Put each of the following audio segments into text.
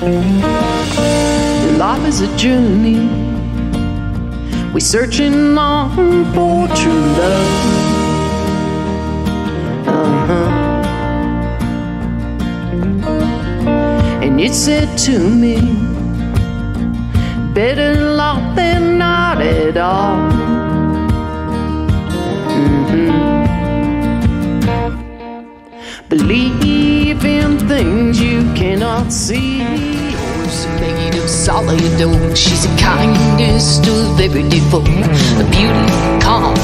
Life is a journey, we're searching on for true love. And it said to me, better love than not at all. Believe in things you cannot see. She's made of solid dough. She's the kindest of every default. A beauty, calm,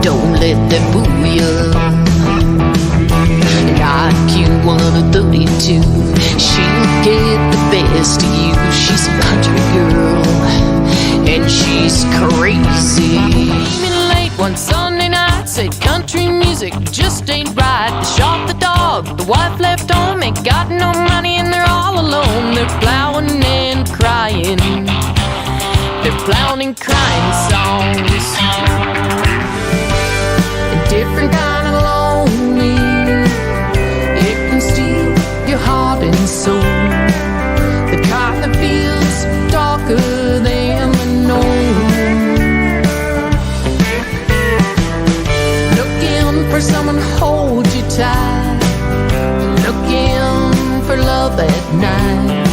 don't let that fool you. An IQ 132, she'll get the best of you. She's a country girl, and she's crazy. Came in late one Sunday night, said country music just ain't right. They shot the dog, the wife left home, ain't got no money, and they're all alone. They're plowing and crying, they're plowing and crying songs. A different kind of lonely, it can steal your heart and soul. The kind that feels darker than the known. Looking for someone to hold you tight, looking for love at night.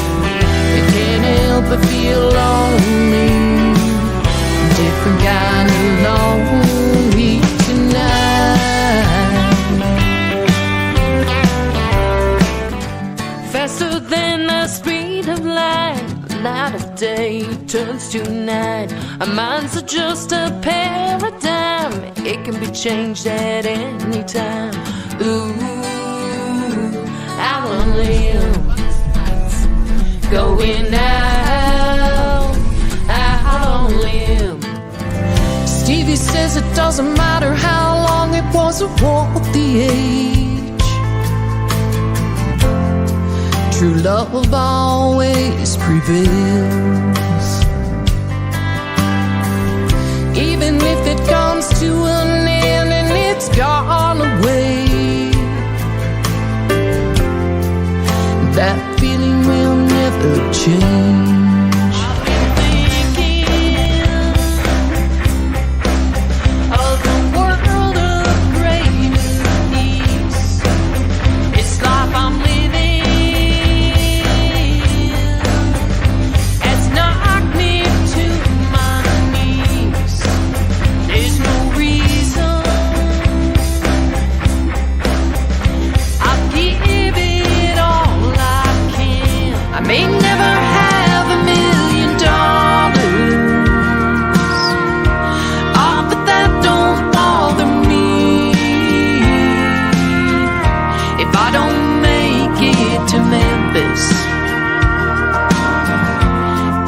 You can't help but feel lonely, different kind of lonely tonight. Faster than the speed of light, the light of day turns to night. Our minds are just a paradigm, it can be changed at any time. Ooh, I wanna live, going out on a limb. Stevie says it doesn't matter how long it was or what the age. True love always prevails, even if it comes to an end and it's gone away. That feeling will never change. I've been thinking of a world of great peace. It's life I'm living has knocked me to my knees. There's no reason I'll give it all I can. I may never have $1 million, oh, but that don't bother me. If I don't make it to Memphis,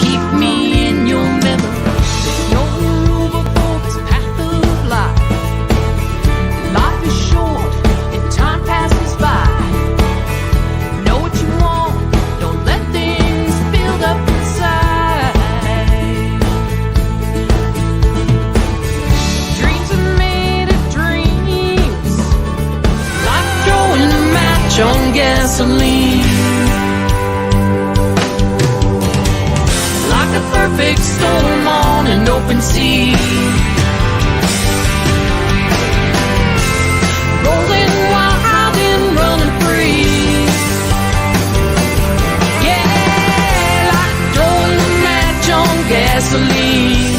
keep me in your memory. There's no rule for this path of life. Life is short and time passes by. Know what you want, don't let things build up inside. Dreams are made of dreams, like throwing a match on gasoline. Like a perfect storm on an open sea, rolling wild and running free. Yeah, like throwing a match on gasoline.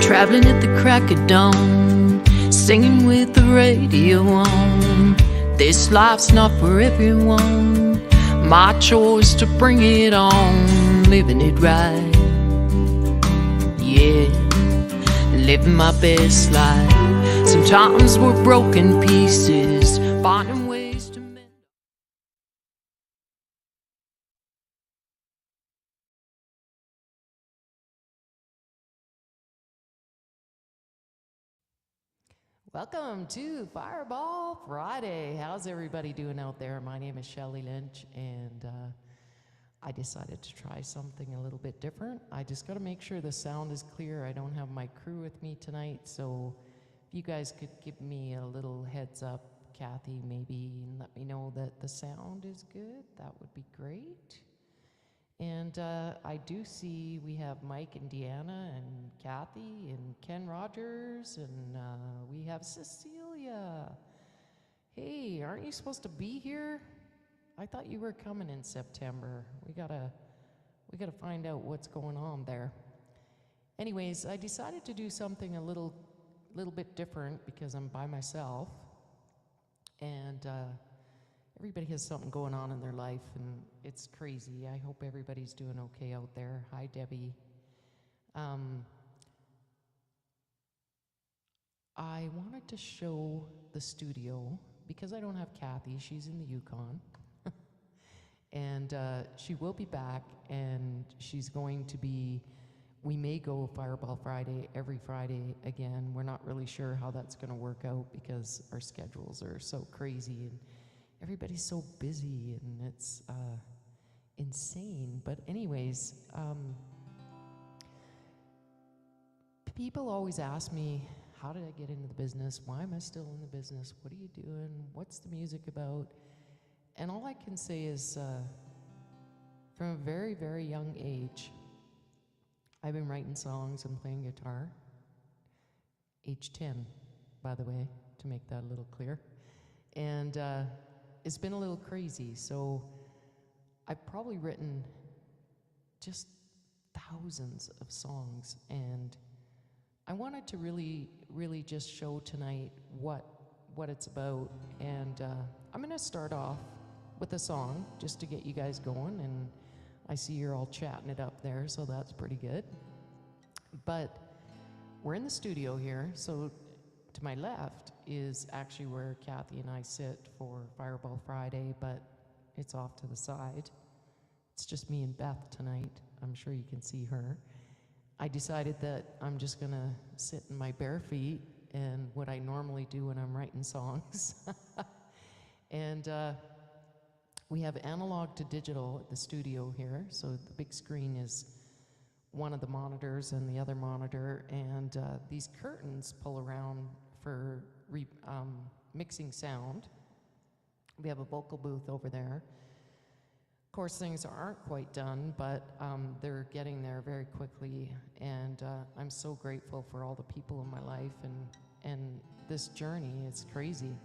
Traveling at the crack of dawn, singing with the radio on. This life's not for everyone, my choice to bring it on. Living it right, yeah, living my best life. Sometimes we're broken pieces, finding ways to mend. Welcome to Fireball Friday. How's everybody doing out there? My name is Shelly Lynch, and I decided to try something a little bit different. I just got to make sure the sound is clear. I don't have my crew with me tonight, so if you guys could give me a little heads up, Kathy, maybe, and let me know that the sound is good, that would be great. And I do see we have Mike and Deanna and Kathy and Ken Rogers, and we have Cecilia. Hey, aren't you supposed to be here? I thought you were coming in September. We gotta find out what's going on there. Anyways, I decided to do something a little bit different because I'm by myself, and everybody has something going on in their life, and it's crazy. I hope everybody's doing okay out there. Hi, Debbie. I wanted to show the studio because I don't have Kathy. She's in the Yukon. And she will be back, and she's going to be, we may go Fireball Friday every Friday again. We're not really sure how that's going to work out because our schedules are so crazy, and everybody's so busy, and it's insane. But anyways, people always ask me, how did I get into the business? Why am I still in the business? What are you doing? What's the music about? And all I can say is, from a very, very young age, I've been writing songs and playing guitar. Age 10, by the way, to make that a little clear. And it's been a little crazy, so I've probably written just thousands of songs, and I wanted to really, really just show tonight what it's about. And I'm gonna start off with a song just to get you guys going, and I see you're all chatting it up there, so that's pretty good. But we're in the studio here, so to my left is actually where Kathy and I sit for Fireball Friday, but it's off to the side. It's just me and Beth tonight. I'm sure you can see her. I decided that I'm just gonna sit in my bare feet and what I normally do when I'm writing songs. And we have analog to digital at the studio here, so the big screen is one of the monitors and the other monitor, and these curtains pull around for mixing sound. We have a vocal booth over there. Of course, things aren't quite done, but they're getting there very quickly, and I'm so grateful for all the people in my life, and this journey is crazy.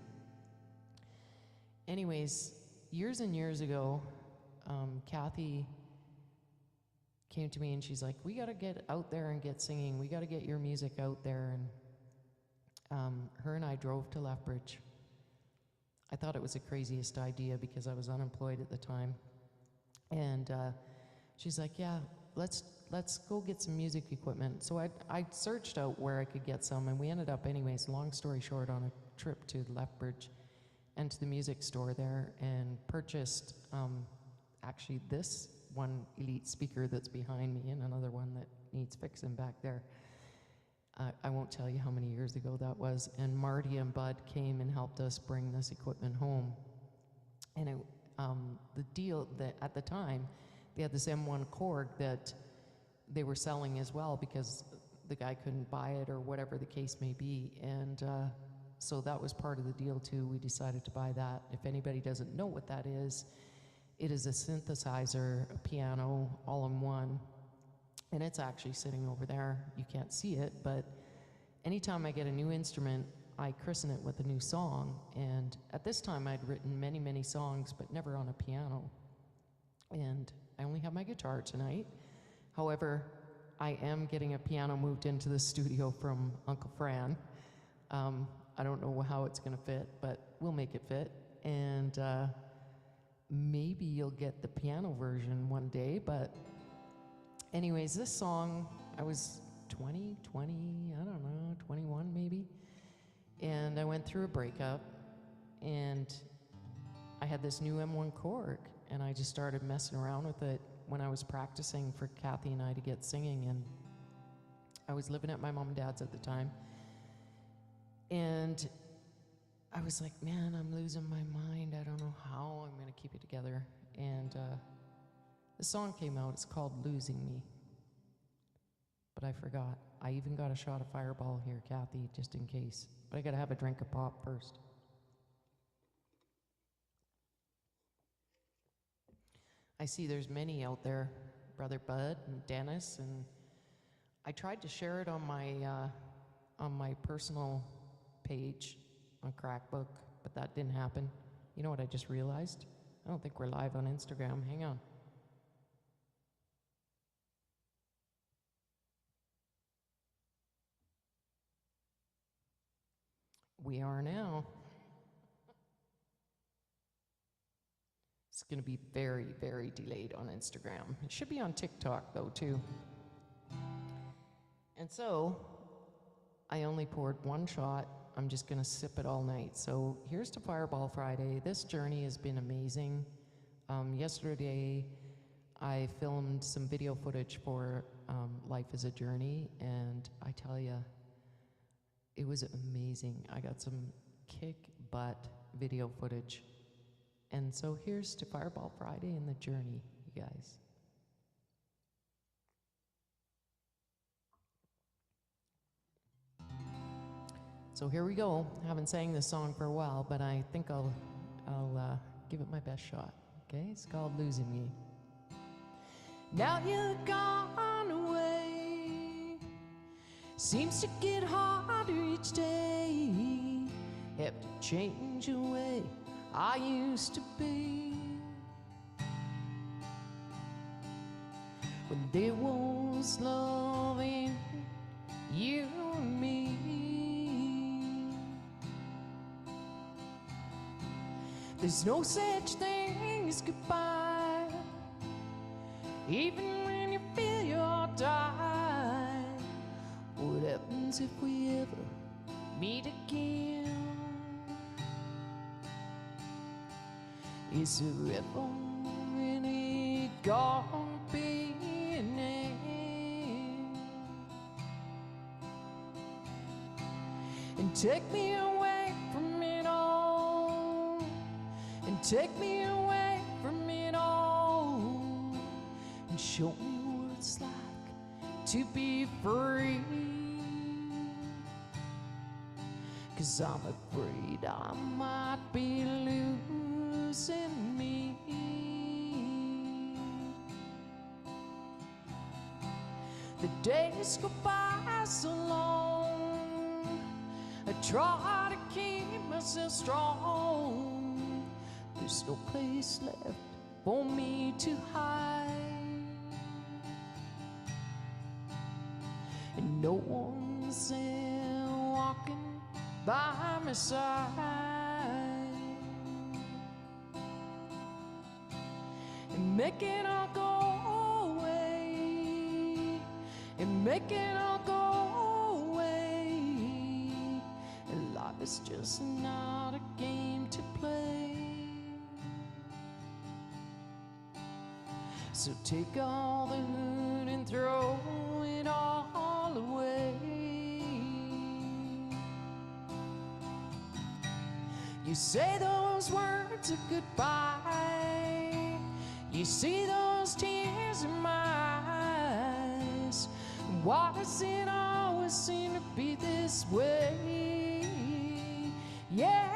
Anyways, years and years ago, Kathy came to me and she's like, we gotta get out there and get singing. We gotta get your music out there. And her and I drove to Lethbridge. I thought it was the craziest idea because I was unemployed at the time. And she's like, yeah, let's go get some music equipment. So I searched out where I could get some, and we ended up anyways, long story short, on a trip to Lethbridge and to the music store there, and purchased actually this one Elite speaker that's behind me, and another one that needs fixing back there. I won't tell you how many years ago that was. And Marty and Bud came and helped us bring this equipment home. And the deal that at the time, they had this M1 Korg that they were selling as well because the guy couldn't buy it or whatever the case may be. And so that was part of the deal too. We decided to buy that. If anybody doesn't know what that is, it is a synthesizer, a piano, all in one. And it's actually sitting over there. You can't see it, but anytime I get a new instrument, I christen it with a new song. And at this time, I'd written many, many songs, but never on a piano. And I only have my guitar tonight. However, I am getting a piano moved into the studio from Uncle Fran. I don't know how it's gonna fit, but we'll make it fit. And maybe you'll get the piano version one day, but anyways, this song, I was 20, I don't know, 21 maybe. And I went through a breakup, and I had this new M1 Korg, and I just started messing around with it when I was practicing for Kathy and I to get singing. And I was living at my mom and dad's at the time. And I was like, man, I'm losing my mind. I don't know how I'm going to keep it together. And the song came out. It's called Losing Me. But I forgot. I even got a shot of Fireball here, Kathy, just in case. But I got to have a drink of pop first. I see there's many out there, Brother Bud and Dennis, and I tried to share it on my personal page on Crackbook, but that didn't happen. You know what I just realized? I don't think we're live on Instagram. Hang on. We are now. It's going to be very, very delayed on Instagram. It should be on TikTok, though, too. And so, I only poured one shot. I'm just going to sip it all night. So, here's to Fireball Friday. This journey has been amazing. Yesterday, I filmed some video footage for Life is a Journey, and I tell you, it was amazing. I got some kick-butt video footage. And so here's to Fireball Friday and the journey, you guys. So here we go. Haven't sang this song for a while, but I think I'll give it my best shot. Okay, it's called Losing Me. Now you're gone away. Seems to get harder each day. Have to change the way I used to be. When there was loving you and me. There's no such thing as goodbye. Even when you feel you'll die. What happens if we ever meet again? Is there ever really gonna be an end? And take me away from it all. And take me away from it all. And show me what it's like to be free. 'Cause I'm afraid I might be losing me. The days go by so long. I try to keep myself strong. There's no place left for me to hide. And no one's there walking by my side. And make it all go away. And make it all go away. And life is just not a game to play. So take all the hurt and throw it all away. You say those words of goodbye. You see those tears in my eyes. Why does it always seem to be this way? Yeah.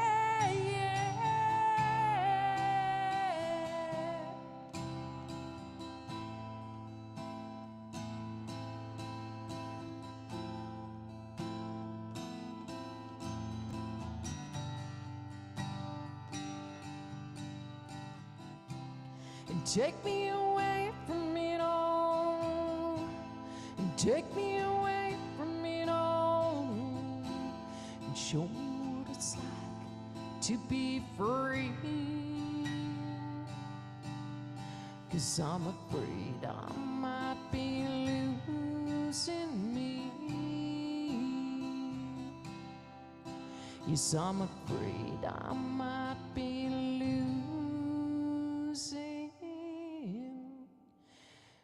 Take me away from it all. And take me away from it all. And show me what it's like to be free. 'Cause I'm afraid I might be losing me. Yes, I'm afraid I might be losing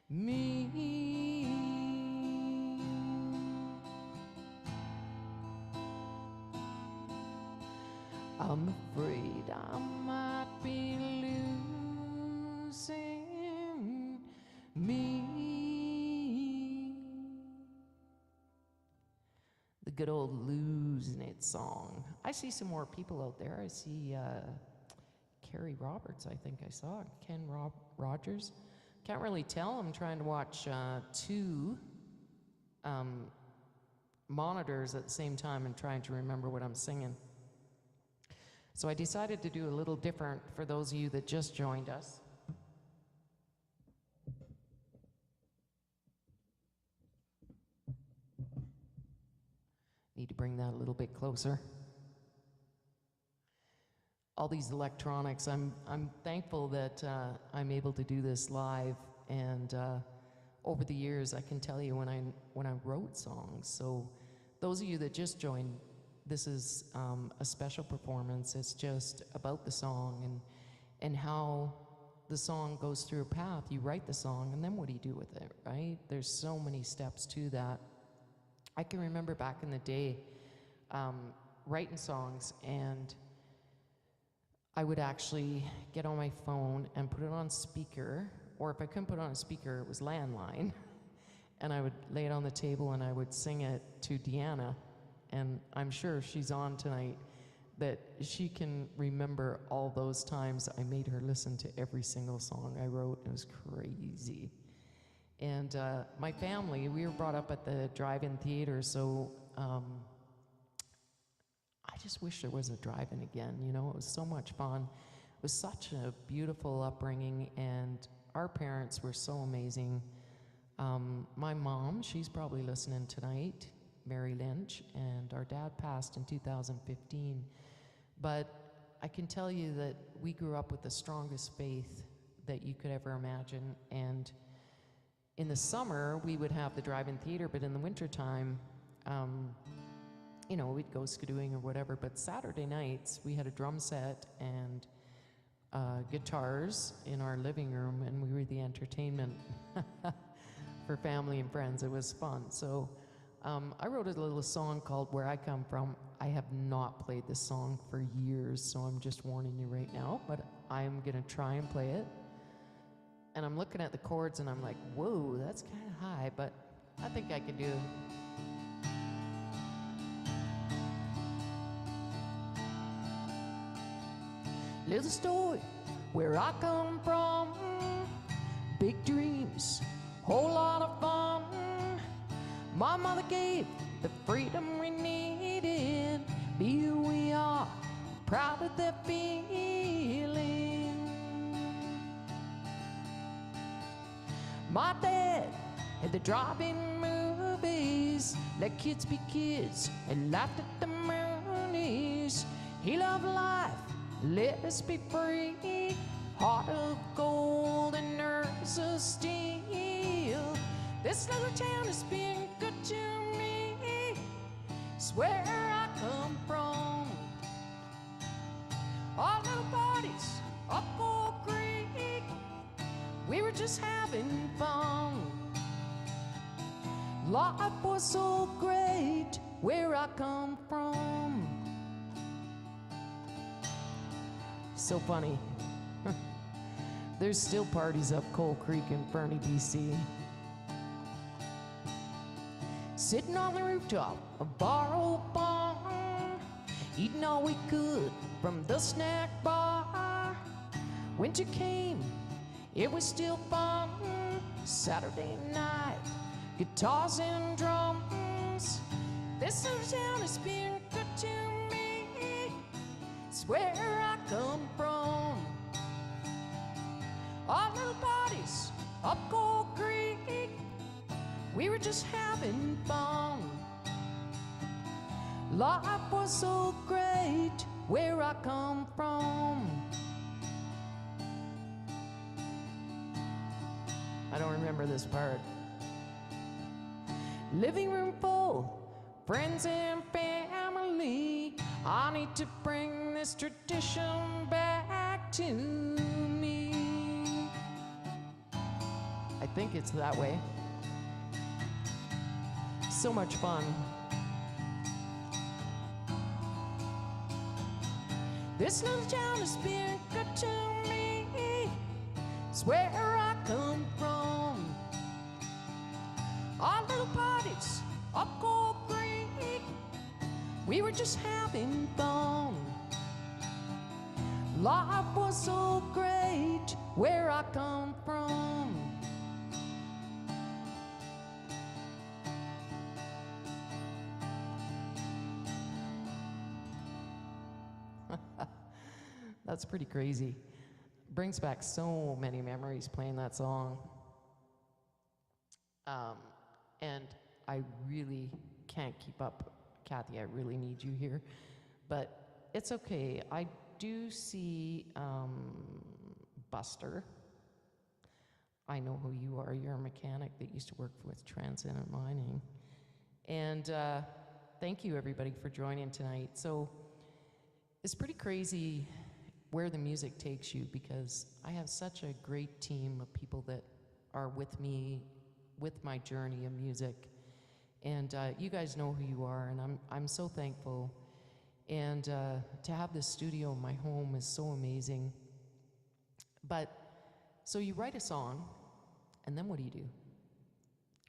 me. I'm afraid I might be losing me. The good old Losing It song. I see some more people out there. I see Carrie Roberts, I think I saw. Ken Rogers. Can't really tell. I'm trying to watch two monitors at the same time and trying to remember what I'm singing. So I decided to do a little different for those of you that just joined us. Need to bring that a little bit closer. All these electronics, I'm thankful that I'm able to do this live, and over the years I can tell you when I wrote songs. So those of you that just joined, this is a special performance. It's just about the song and how the song goes through a path. You write the song, and then what do you do with it, right? There's so many steps to that. I can remember back in the day writing songs, and I would actually get on my phone and put it on speaker, or if I couldn't put it on a speaker, it was landline, and I would lay it on the table and I would sing it to Deanna, and I'm sure if she's on tonight that she can remember all those times I made her listen to every single song I wrote. It was crazy. And my family, we were brought up at the drive-in theater, so I just wish there was a drive-in again. You know, it was so much fun. It was such a beautiful upbringing, and our parents were so amazing. My mom, she's probably listening tonight, Mary Lynch, and our dad passed in 2015. But I can tell you that we grew up with the strongest faith that you could ever imagine, and in the summer, we would have the drive-in theater, but in the wintertime, you know, we'd go skidooing or whatever. But Saturday nights, we had a drum set and guitars in our living room, and we were the entertainment for family and friends. It was fun. So I wrote a little song called Where I Come From. I have not played this song for years, so I'm just warning you right now, but I'm gonna try and play it. And I'm looking at the chords and I'm like, whoa, that's kind of high, but I think I can do it. Little story where I come from, big dreams, whole lot of fun. My mother gave the freedom we needed. Be who we are, proud of their feeling. My dad had the drive-in movies, let kids be kids and laughed at the moonies. He loved life, let us be free. Heart of gold and nerves of steel. This little town has been good to me. It's where I come from. Our little parties up Old Creek, we were just having fun. Life was so great where I come from. So funny. There's still parties up Coal Creek in Fernie, BC. Sitting on the rooftop of Borrow Barn, eating all we could from the snack bar. Winter came, it was still fun. Saturday night, guitars and drums. This little town has been good to me. It's where I come from. Our little parties up Coal Creek, we were just having fun. Life was so great where I come from. I don't remember this part. Living room full, friends and family. I need to bring this tradition back to me. I think it's that way. So much fun. This little town has been good to me. It's where I come from. Our little parties up Gold Creek, we were just having fun. Life was so great where I come from. That's pretty crazy. Brings back so many memories playing that song. And I really can't keep up. Kathy, I really need you here. But it's okay. I do see Buster. I know who you are. You're a mechanic that used to work with Transcendent Mining. And thank you, everybody, for joining tonight. So it's pretty crazy where the music takes you, because I have such a great team of people that are with me with my journey of music. And you guys know who you are, and I'm so thankful. And to have this studio in my home is so amazing. But so you write a song, and then what do?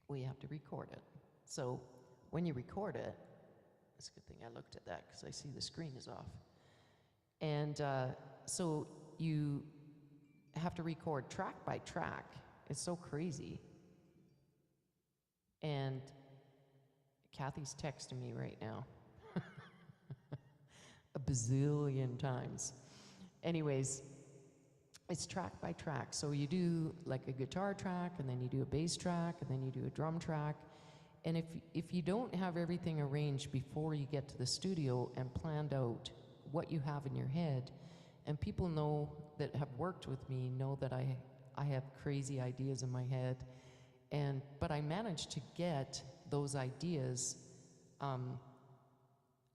Well, you have to record it. So when you record it, it's a good thing I looked at that, because I see the screen is off. And so you have to record track by track. It's so crazy. And Kathy's texting me right now. A bazillion times. Anyways, it's track by track. So you do like a guitar track, and then you do a bass track, and then you do a drum track. And if you don't have everything arranged before you get to the studio and planned out what you have in your head, and people know that have worked with me know that I have crazy ideas in my head, but I managed to get those ideas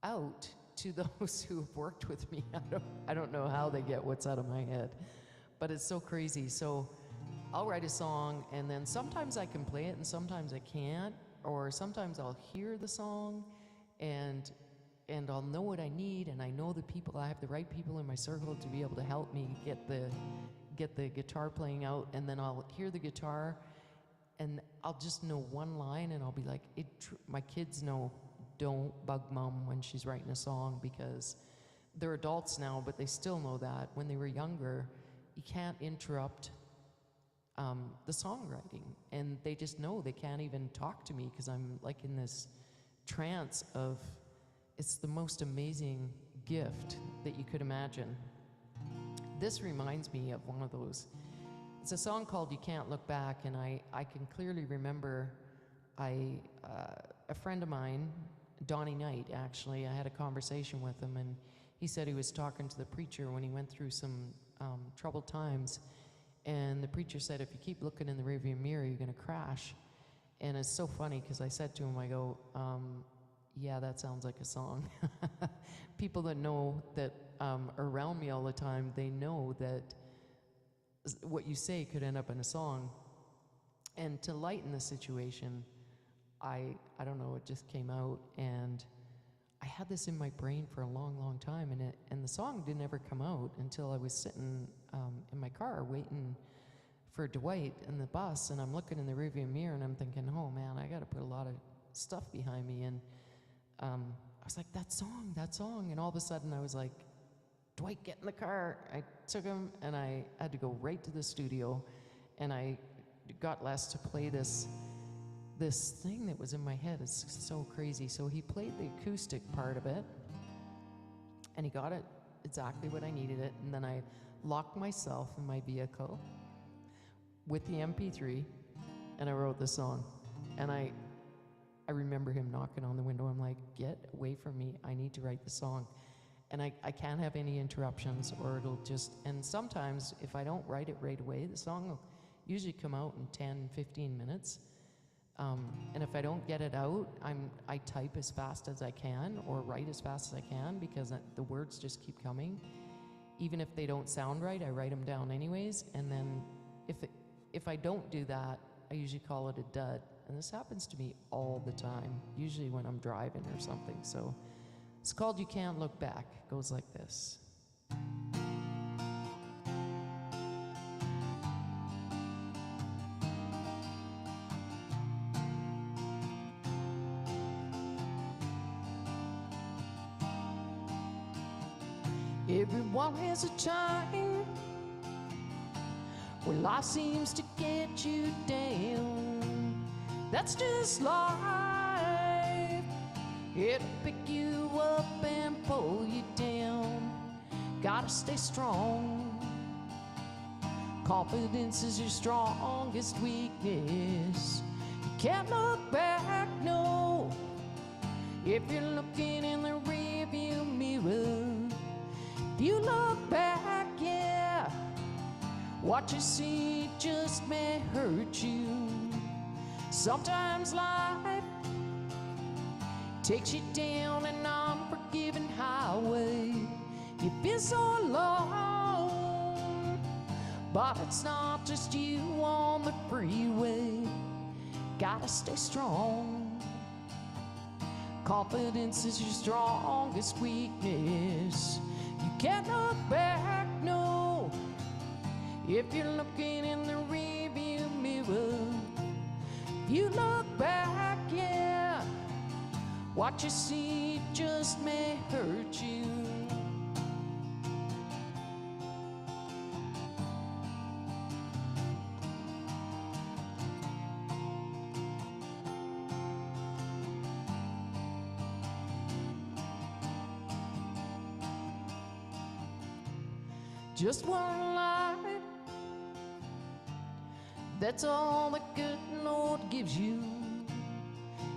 out to those who have worked with me. I don't know how they get what's out of my head, but it's so crazy. So I'll write a song, and then sometimes I can play it and sometimes I can't, or sometimes I'll hear the song and I'll know what I need, and I know the people. I have the right people in my circle to be able to help me get the guitar playing out, and then I'll hear the guitar, and I'll just know one line, and I'll be like, my kids know, don't bug mom when she's writing a song, because they're adults now, but they still know that. When they were younger, you can't interrupt the songwriting, and they just know they can't even talk to me, because I'm like in this trance of, it's the most amazing gift that you could imagine. This reminds me of one of those. It's a song called You Can't Look Back, and I can clearly remember a friend of mine, Donnie Knight, actually, I had a conversation with him, and he said he was talking to the preacher when he went through some troubled times, and the preacher said, if you keep looking in the rearview mirror, you're going to crash. And it's so funny, because I said to him, I go, yeah, that sounds like a song. People that know that are around me all the time, they know that what you say could end up in a song. And to lighten the situation, I don't know, it just came out, and I had this in my brain for a long, long time, and the song didn't ever come out until I was sitting in my car waiting for Dwight in the bus, and I'm looking in the rearview mirror, and I'm thinking, oh man, I got to put a lot of stuff behind me, and I was like, that song, and all of a sudden I was like, Dwight, get in the car. I took him, and I had to go right to the studio, and I got Les to play this thing that was in my head. It's so crazy. So he played the acoustic part of it, and he got it exactly what I needed it, and then I locked myself in my vehicle with the MP3, and I wrote the song. And I remember him knocking on the window. I'm like, get away from me. I need to write the song. And I can't have any interruptions, or it'll just, and sometimes if I don't write it right away, the song will usually come out in 10, 15 minutes. And if I don't get it out, I type as fast as I can, or write as fast as I can, because the words just keep coming. Even if they don't sound right, I write them down anyways. And then if I don't do that, I usually call it a dud. And this happens to me all the time, usually when I'm driving or something. So it's called You Can't Look Back. It goes like this. Everyone has a time when life seems to get you down. That's just life. It'll pick you up and pull you down. Gotta stay strong. Confidence is your strongest weakness. You can't look back, no. If you're looking in the rearview mirror, if you look back, yeah, what you see just may hurt you. Sometimes life takes you down an unforgiving highway. You feel so alone, but it's not just you on the freeway. Gotta stay strong. Confidence is your strongest weakness. You can't look back, no. If you're looking in the rearview mirror, if you look back, yeah, what you see just may hurt you. Just one life, that's all the good Lord gives you.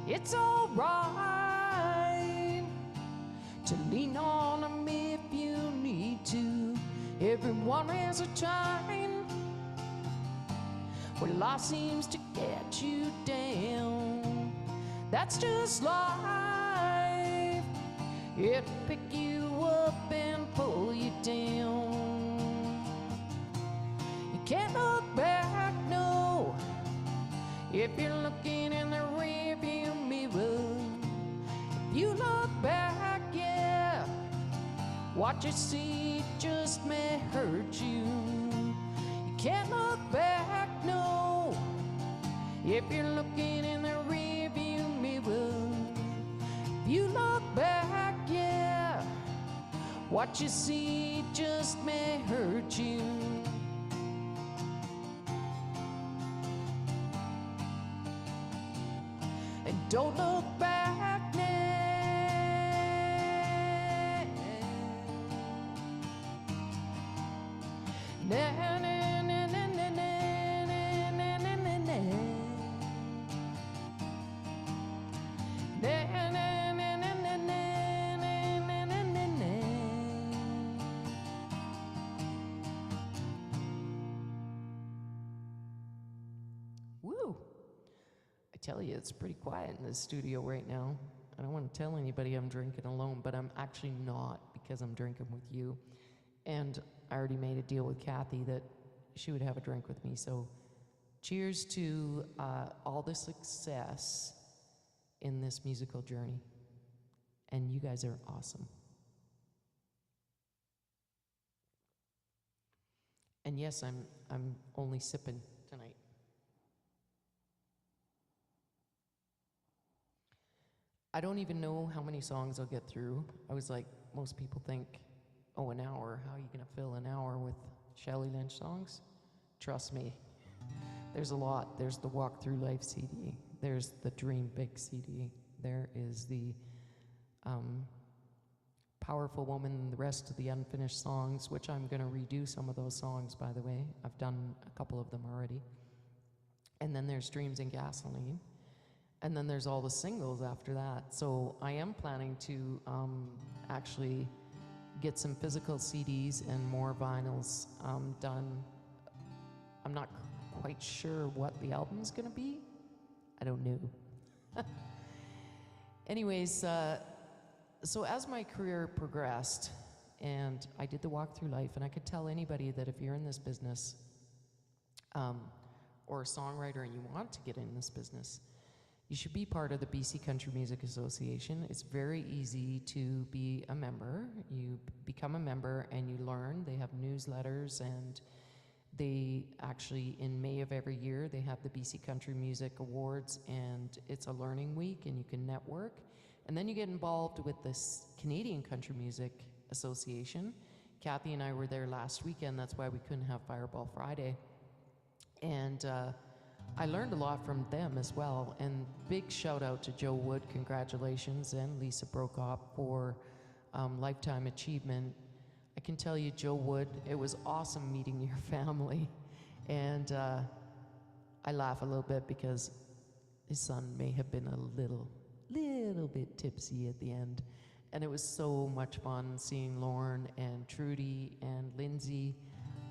It's all right to lean on Him if you need to. Everyone has a time when life seems to get you down. That's just life. It'll pick you up and pull you down. Can't look back, no. If you're looking in the rearview mirror, if you look back, yeah, what you see just may hurt you. You can't look back, no. If you're looking in the rearview mirror, if you look back, yeah, what you see just may hurt you. And don't look back now. Na, na, na, na, na, na, na, na, na, na, na. Na, na, na, na, na, na, na, na, na, na. Woo! I tell you, it's pretty quiet in this studio right now. I don't want to tell anybody I'm drinking alone, but I'm actually not, because I'm drinking with you. And I already made a deal with Kathy that she would have a drink with me. So cheers to all the success in this musical journey. And you guys are awesome. And yes, I'm only sipping tonight. I don't even know how many songs I'll get through. I was like, most people think, oh, an hour. How are you going to fill an hour with Shelley Lynch songs? Trust me, there's a lot. There's the Walk Through Life CD. There's the Dream Big CD. There is the Powerful Woman, the rest of the unfinished songs, which I'm going to redo some of those songs, by the way. I've done a couple of them already. And then there's Dreams and Gasoline. And then there's all the singles after that. So I am planning to actually get some physical CDs and more vinyls done. I'm not quite sure what the album's gonna be. I don't know. Anyways, so as my career progressed, and I did the Walk Through Life, and I could tell anybody that if you're in this business, or a songwriter and you want to get in this business, you should be part of the BC Country Music Association. It's very easy to be a member. You become a member and you learn. They have newsletters, and they actually, in May of every year, they have the BC Country Music Awards, and it's a learning week, and you can network. And then you get involved with this Canadian Country Music Association. Kathy and I were there last weekend. That's why we couldn't have Fireball Friday. And I learned a lot from them as well. And big shout out to Joe Wood, congratulations, and Lisa Brokop for Lifetime Achievement. I can tell you, Joe Wood, it was awesome meeting your family. And I laugh a little bit because his son may have been a little bit tipsy at the end. And it was so much fun seeing Lauren and Trudy and Lindsay.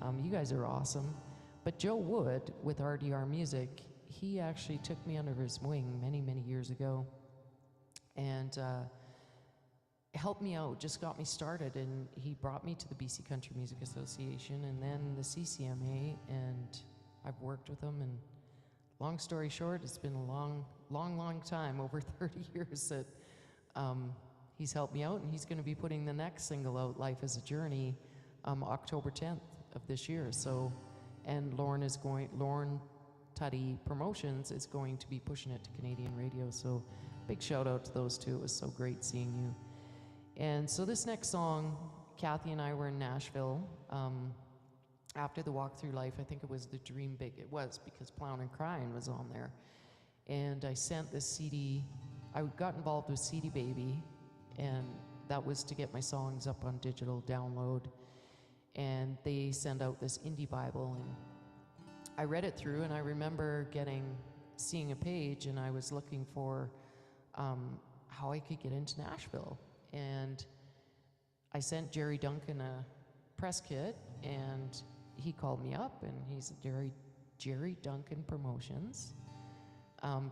You guys are awesome. But Joe Wood with RDR Music, he actually took me under his wing many, many years ago and helped me out, just got me started. And he brought me to the BC Country Music Association and then the CCMA, and I've worked with him. And long story short, it's been a long time, over 30 years that he's helped me out, and he's going to be putting the next single out, Life is a Journey, October 10th of this year. So, and Lauren Tuddy Promotions is going to be pushing it to Canadian radio. So big shout out to those two. It was so great seeing you. And so this next song, Kathy and I were in Nashville after the Walk Through Life. I think it was the Dream Big. It was, because Plowing and Crying was on there. And I sent this CD. I got involved with CD Baby, and that was to get my songs up on digital download. And they send out this indie Bible, and I read it through, and I remember seeing a page, and I was looking for how I could get into Nashville. And I sent Jerry Duncan a press kit, and he called me up, and he's Jerry Duncan Promotions.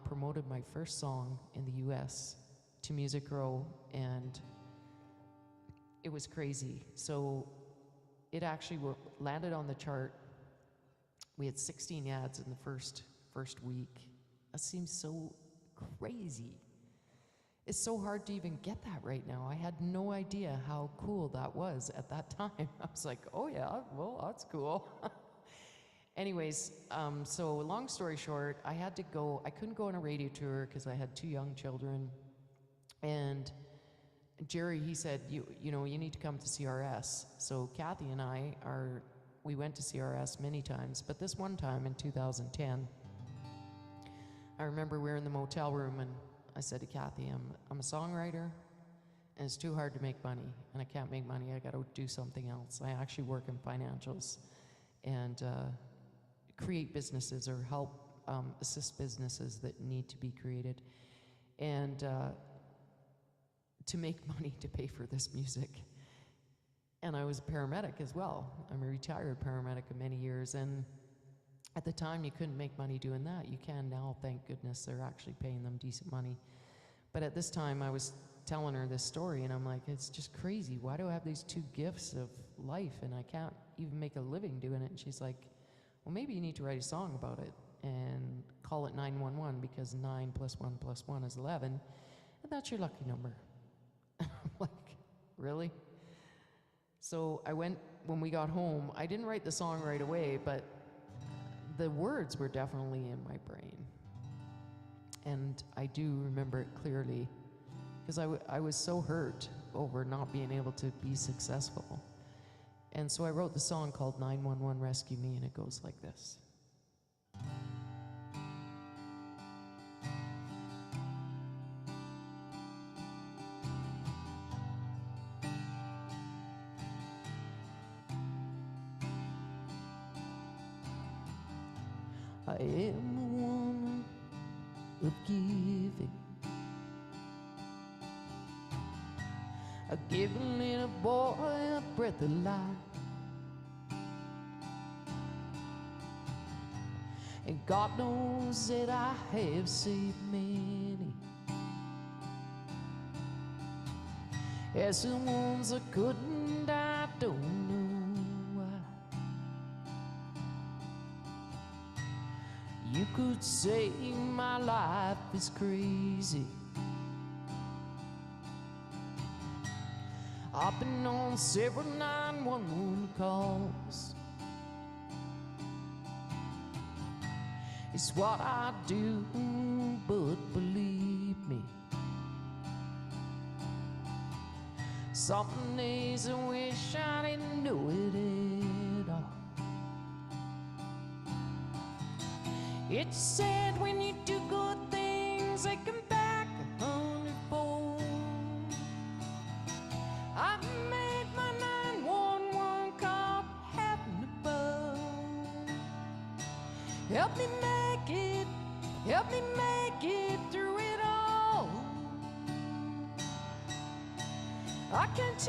Promoted my first song in the US to Music Row, and it was crazy. So it actually landed on the chart. We had 16 ads in the first week. That seems so crazy. It's so hard to even get that right now. I had no idea how cool that was at that time. I was like, oh yeah, well, that's cool. Anyways, so long story short, I couldn't go on a radio tour because I had 2 young children. And Jerry, he said, you need to come to CRS. So Kathy and we went to CRS many times, but this one time in 2010, I remember we were in the motel room, and I said to Kathy, I'm a songwriter, and it's too hard to make money, and I can't make money. I got to do something else. I actually work in financials and create businesses or help assist businesses that need to be created, and to make money to pay for this music. And I was a paramedic as well. I'm a retired paramedic of many years, and at the time you couldn't make money doing that. You can now, thank goodness, they're actually paying them decent money. But at this time I was telling her this story, and I'm like, it's just crazy. Why do I have these 2 gifts of life and I can't even make a living doing it? And she's like, well, maybe you need to write a song about it and call it 911, because 9 + 1 + 1 is 11, and that's your lucky number. I'm like, really? So when we got home, I didn't write the song right away, but the words were definitely in my brain. And I do remember it clearly, because I was so hurt over not being able to be successful. And so I wrote the song called 911 Rescue Me, and it goes like this. I am a woman of giving. I give a little boy a breath of life, and God knows that I have saved many. As the ones I couldn't, I don't know why. You could say my life is crazy. I've been on several 911 calls. It's what I do, but believe me, Some days I wish I didn't know it at all. It's sad when you do good things, they come back 100-fold. I made my 911 call heaven above. Help me make it through it all. I can't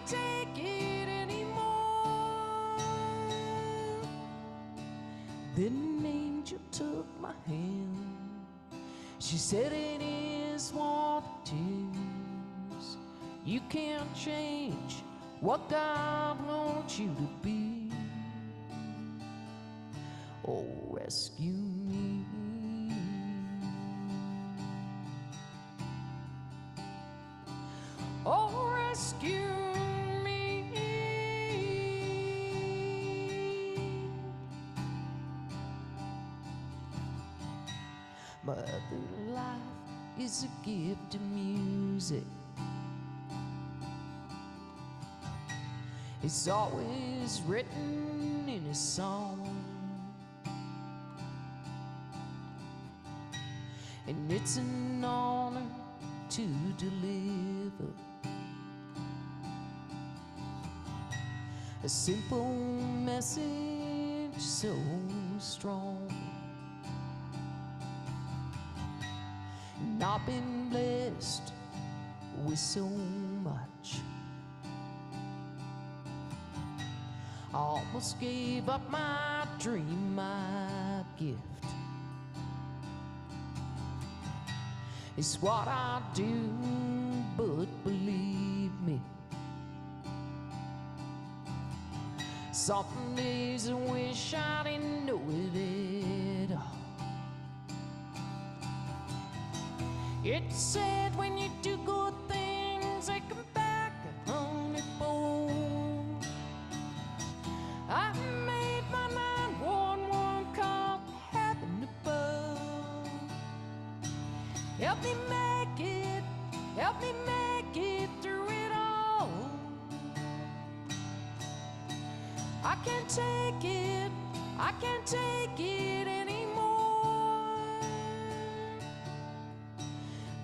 take it anymore. Then an angel took my hand. She said it is what it is. You can't change what God wants you to be. Oh, rescue me. Oh, rescue me. Mother, life is a gift of music. It's always written in a song, and it's an honor to deliver a simple message so strong. And I've been blessed with so much. I almost gave up my dream, my gift. It's what I do, but believe me, some days I wish I didn't know it at all. It's sad when you do good things, they come back 100-fold. I made my 911 call heaven above. Help me make it through it all. I can't take it anymore.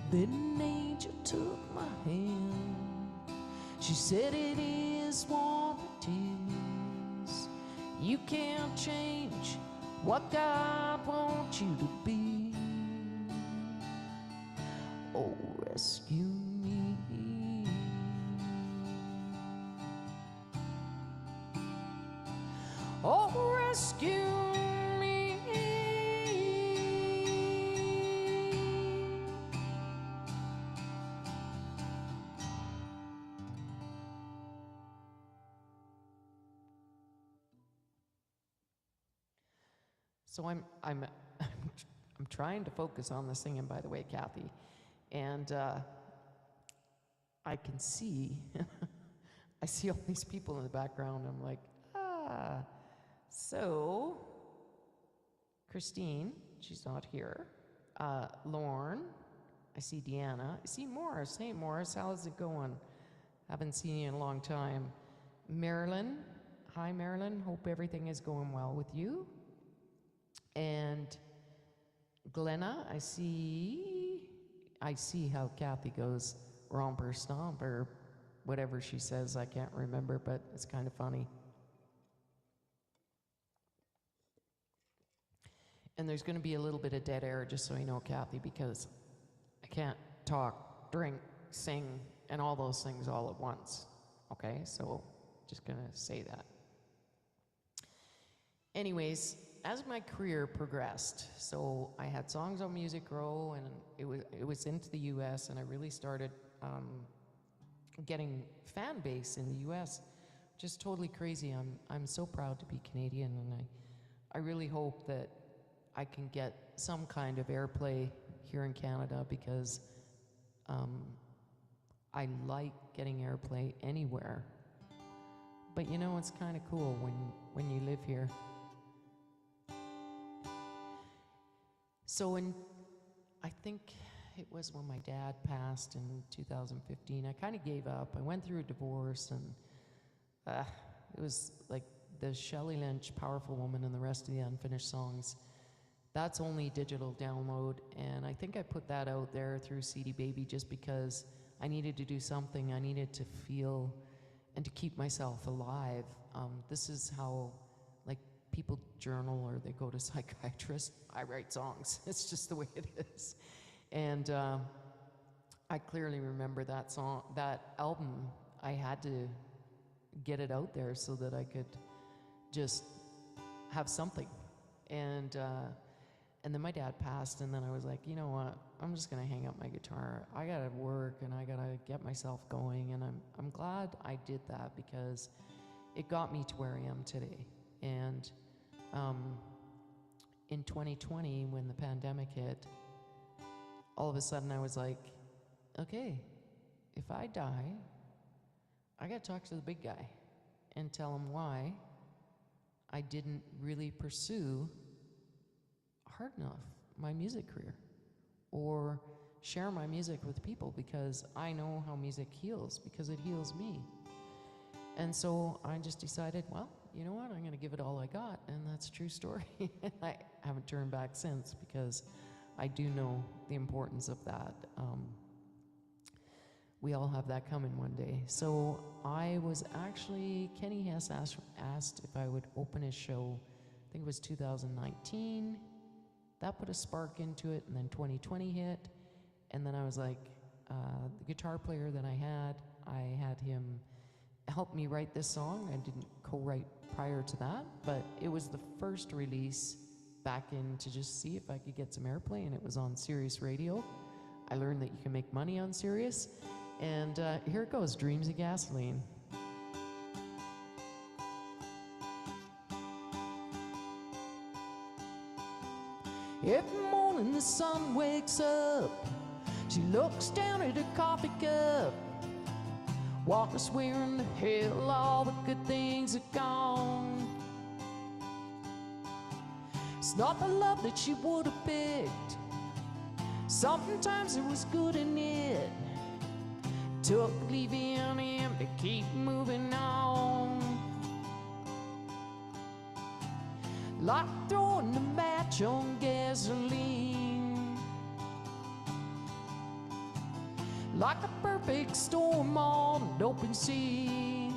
Then an angel took my hand. She said it is what it is. You can't change what God wants you to be. Oh, rescue me. Oh, rescue me. So I'm trying to focus on the singing, by the way, Kathy, and I can see I see all these people in the background. I'm like, so Christine, she's not here. Lorne, I see Deanna, I see Morris. Hey Morris, how's it going? Haven't seen you in a long time. Marilyn, hi Marilyn, hope everything is going well with you. And Glenna, I see how Kathy goes romper stomp or whatever she says. I can't remember, but it's kind of funny. And there's going to be a little bit of dead air, just so you know, Kathy, because I can't talk, drink, sing, and all those things all at once. Okay, so just going to say that. Anyways, as my career progressed, so I had Songs on Music Row, and it was into the U.S., and I really started getting fan base in the U.S. Just totally crazy. I'm so proud to be Canadian, and I really hope that I can get some kind of airplay here in Canada, because I like getting airplay anywhere. But you know, it's kind of cool when you live here. So I think it was when my dad passed in 2015. I kind of gave up. I went through a divorce, and it was like the Shelley Lynch, Powerful Woman, and the rest of the unfinished songs. That's only digital download, and I think I put that out there through CD Baby just because I needed to do something. I needed to feel and to keep myself alive. This is how, like, people journal or they go to psychiatrists. I write songs. It's just the way it is. And I clearly remember that song, that album. I had to get it out there so that I could just have something. And then my dad passed, and then I was like, you know what? I'm just gonna hang up my guitar. I gotta work, and I gotta get myself going. And I'm glad I did that because it got me to where I am today. And in 2020, when the pandemic hit, all of a sudden I was like, okay, if I die, I gotta talk to the big guy and tell him why I didn't really pursue hard enough my music career or share my music with people, because I know how music heals, because it heals me. And so I just decided, well, you know what, I'm gonna give it all I got, and that's a true story. I haven't turned back since, because I do know the importance of that. We all have that coming one day. So I was actually, Kenny Hess asked if I would open his show, I think it was 2019. That put a spark into it, and then 2020 hit, and then I was like, the guitar player that I had him help me write this song. I didn't co-write prior to that, but it was the first release back in to just see if I could get some airplay, and it was on Sirius Radio. I learned that you can make money on Sirius, and here it goes, Dreams of Gasoline. Every morning the sun wakes up, she looks down at her coffee cup, walking swearing to hell all the good things are gone. It's not the love that she would have picked, sometimes it was good in it, took leaving him to keep moving on. Like throwing a match on gasoline, like a perfect storm on an open sea,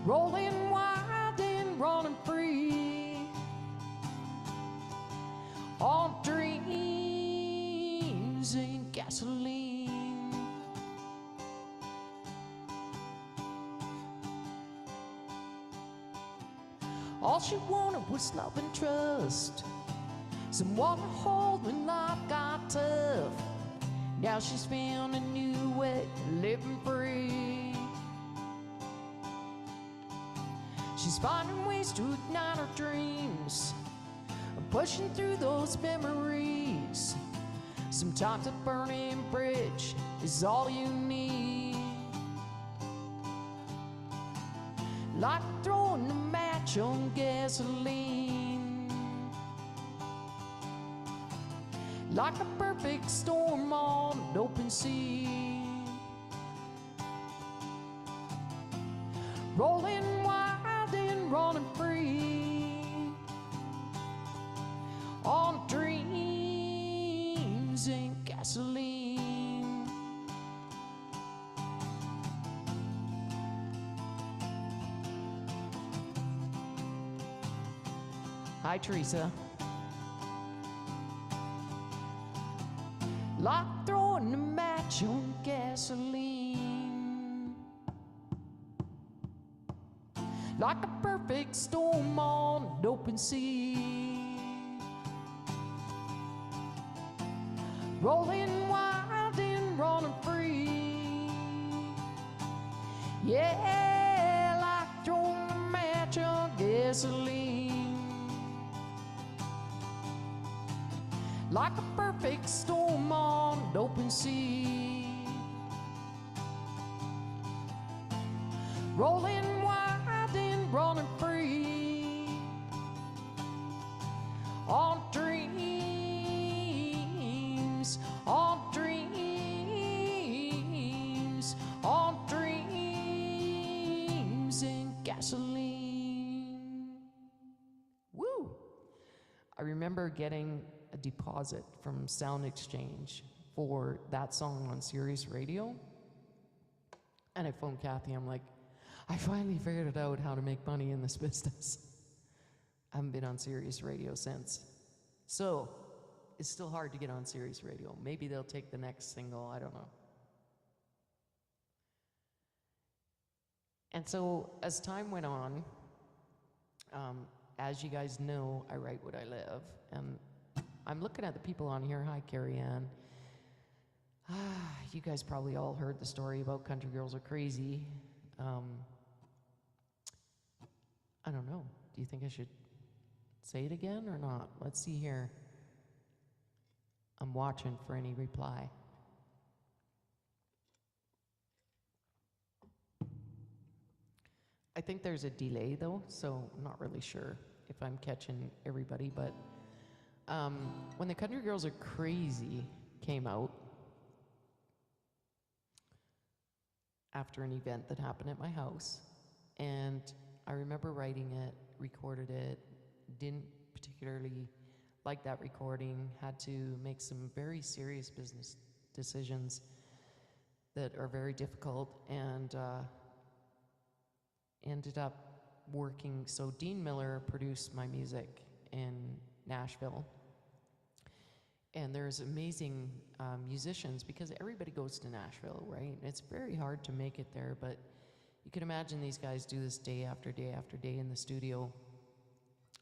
rolling wild and running free on dreams and gasoline. All she wanted was love and trust, someone to hold when life got tough. Now she's found a new way of living free. She's finding ways to ignite her dreams, pushing through those memories. Sometimes a burning bridge is all you need, like throwing a match on gasoline, like a perfect storm on an open sea, rolling wild and running free on dreams and gasoline. Hi, Teresa. Like throwing a match on gasoline, like a perfect storm on an open sea, rolling wild and running free. Yeah, like throwing a match on gasoline, like a perfect storm on an open sea, rolling wild and running free on dreams I remember getting a deposit from Sound Exchange for that song on Sirius Radio. And I phoned Kathy. I'm like, I finally figured out how to make money in this business. I haven't been on Sirius Radio since. So it's still hard to get on Sirius Radio. Maybe they'll take the next single. I don't know. And so as time went on, as you guys know, I write what I live. And I'm looking at the people on here. Hi, Carrie Ann. You guys probably all heard the story about Country Girls Are Crazy. I don't know. Do you think I should say it again or not? Let's see here. I'm watching for any reply. I think there's a delay though, so I'm not really sure if I'm catching everybody, but when the Country Girls Are Crazy came out, after an event that happened at my house, and I remember writing it, recorded it, didn't particularly like that recording, had to make some very serious business decisions that are very difficult, and ended up working. So Dean Miller produced my music in Nashville, and there's amazing musicians, because everybody goes to Nashville, right? It's very hard to make it there, but you can imagine these guys do this day after day after day in the studio.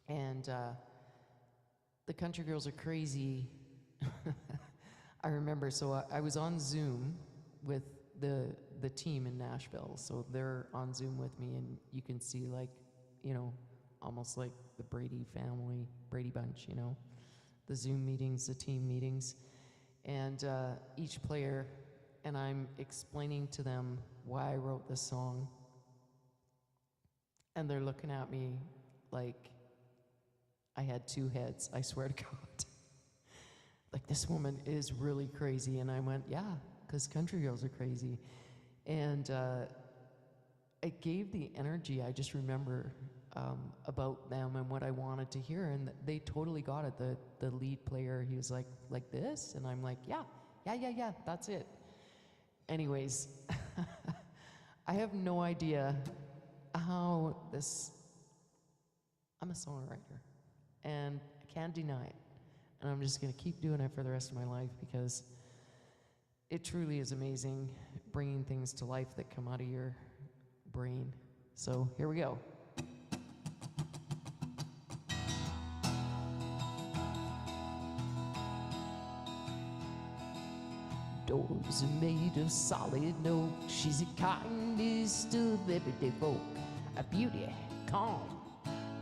And the Country Girls Are Crazy. I remember, so I was on Zoom with the team in Nashville, so they're on Zoom with me, and you can see, like, you know, almost like the Brady family, Brady Bunch, you know, the Zoom meetings, the team meetings, and each player, and I'm explaining to them why I wrote this song, and they're looking at me like I had two heads, I swear to God. Like, this woman is really crazy. And I went, yeah, because Country Girls Are Crazy. And it gave the energy, I just remember, about them and what I wanted to hear. And they totally got it. The lead player, he was like this? And I'm like, yeah, that's it. Anyways, I have no idea how this, I'm a songwriter, and I can't deny it. And I'm just gonna keep doing it for the rest of my life, because it truly is amazing bringing things to life that come out of your brain. So here we go. Doors are made of solid oak. She's the kindest of everyday folk. A beauty, calm,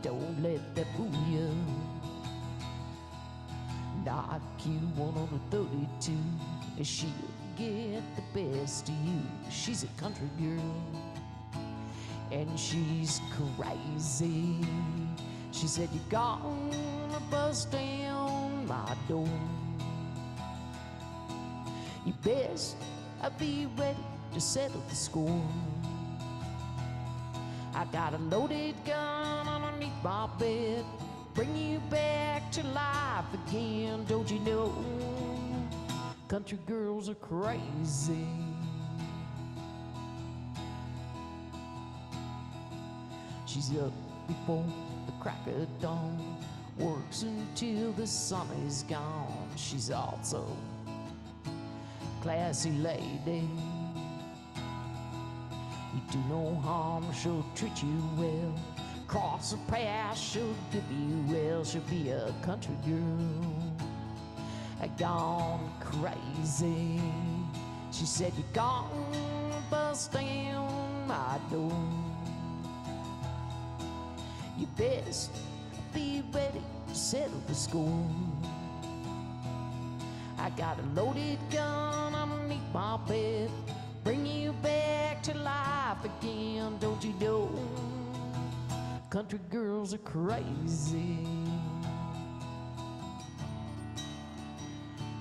don't let that fool you. Not Q132, she'll get the best of you. She's a country girl, and she's crazy. She said, you're gonna bust down my door. You best be ready to settle the score. I got a loaded gun underneath my bed, bring you back to life again. Don't you know, country girls are crazy. She's up before the crack of dawn, works until the sun is gone. She's also classy lady. You do no harm, she'll treat you well. Cross her path, she'll give you well. She'll be a country girl, gone crazy. She said, you're gonna bust down my door. You best be ready to settle the score. I got a loaded gun underneath my bed, bring you back to life again. Don't you know, country girls are crazy.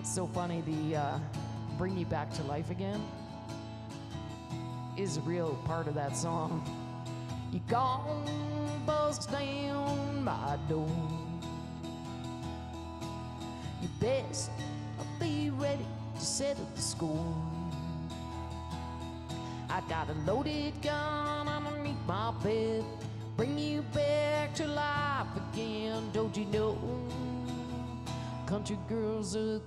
It's so funny, the bring you back to life again is a real part of that song. You gone bust down my door. best be ready to settle the score. I got a loaded gun underneath my bed, bring you back to life again. Don't you know country girls are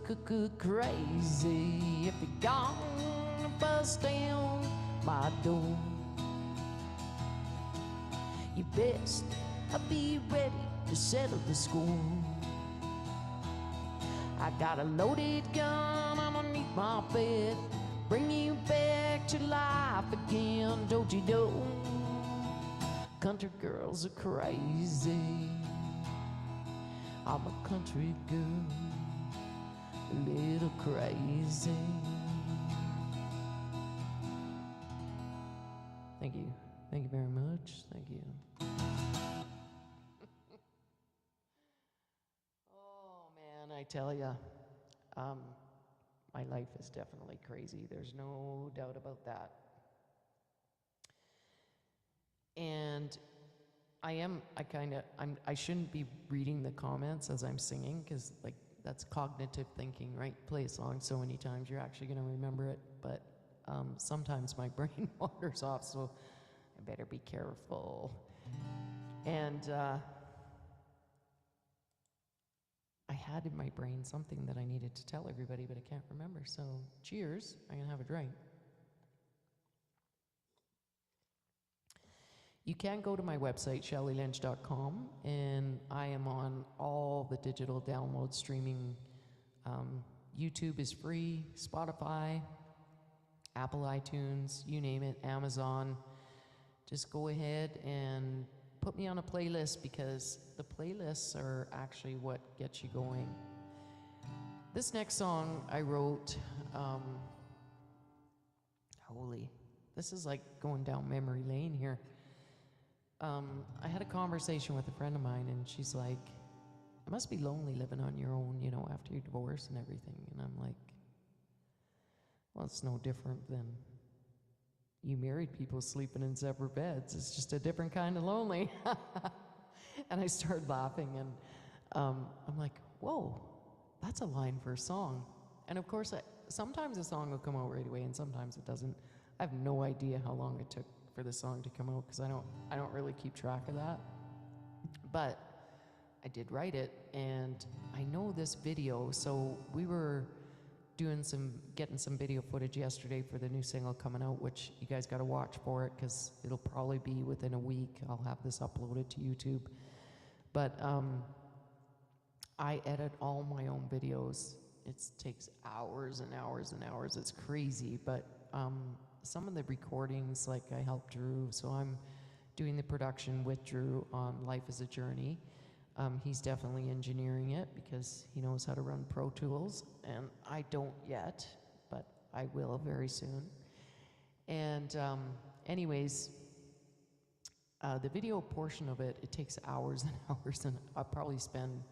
crazy if you're gonna bust down my door? You best be ready to settle the score. I got a loaded gun underneath my bed, bring you back to life again. Don't you know country girls are crazy? I'm a country girl, a little crazy. Thank you. Thank you very much. Thank you. Oh man, I tell ya, my life is definitely crazy. There's no doubt about that. And I shouldn't be reading the comments as I'm singing, because like that's cognitive thinking, right? Play a song so many times you're actually gonna remember it, but sometimes my brain wanders off, so I better be careful. And I had in my brain something that I needed to tell everybody, but I can't remember, so cheers, I'm gonna have a drink. You can go to my website, shellylynch.com, and I am on all the digital download streaming. YouTube is free, Spotify, Apple iTunes, you name it, Amazon. Just go ahead and put me on a playlist, because the playlists are actually what gets you going. This next song I wrote, this is like going down memory lane here. I had a conversation with a friend of mine, and she's like, it must be lonely living on your own, you know, after your divorce and everything. And I'm like, well, it's no different than you married people sleeping in separate beds. It's just a different kind of lonely. And I started laughing, and I'm like, whoa, that's a line for a song. And of course, sometimes a song will come out right away, and sometimes it doesn't. I have no idea how long it took for the song to come out, because I don't really keep track of that. But I did write it, and I know this video. So we were getting some video footage yesterday for the new single coming out, which you guys got to watch for it, because it'll probably be within a week. I'll have this uploaded to YouTube. But I edit all my own videos. It takes hours and hours and hours. It's crazy, but some of the recordings, like I helped Drew, so I'm doing the production with Drew on Life is a Journey. He's definitely engineering it, because he knows how to run Pro Tools, and I don't yet, but I will very soon. And anyways, the video portion of it takes hours and hours, and I'll probably spend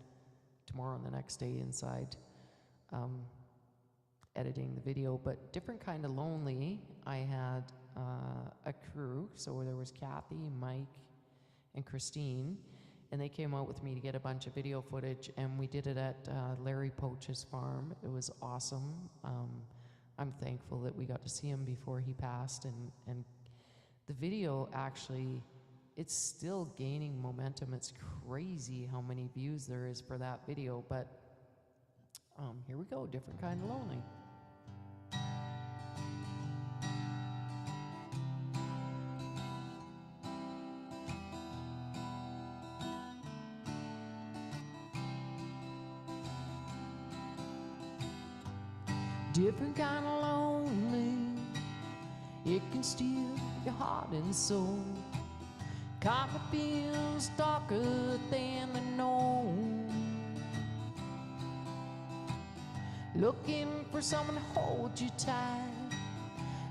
tomorrow and the next day inside editing the video. But different kind of lonely. I had a crew, so there was Kathy, Mike, and Christine, and they came out with me to get a bunch of video footage, and we did it at Larry Poach's farm. It was awesome. I'm thankful that we got to see him before he passed, and the video actually, it's still gaining momentum. It's crazy how many views there is for that video, but here we go, different kind of lonely. Different kind of lonely, it can steal your heart and soul. Kind of feels darker than the known. Looking for someone to hold you tight,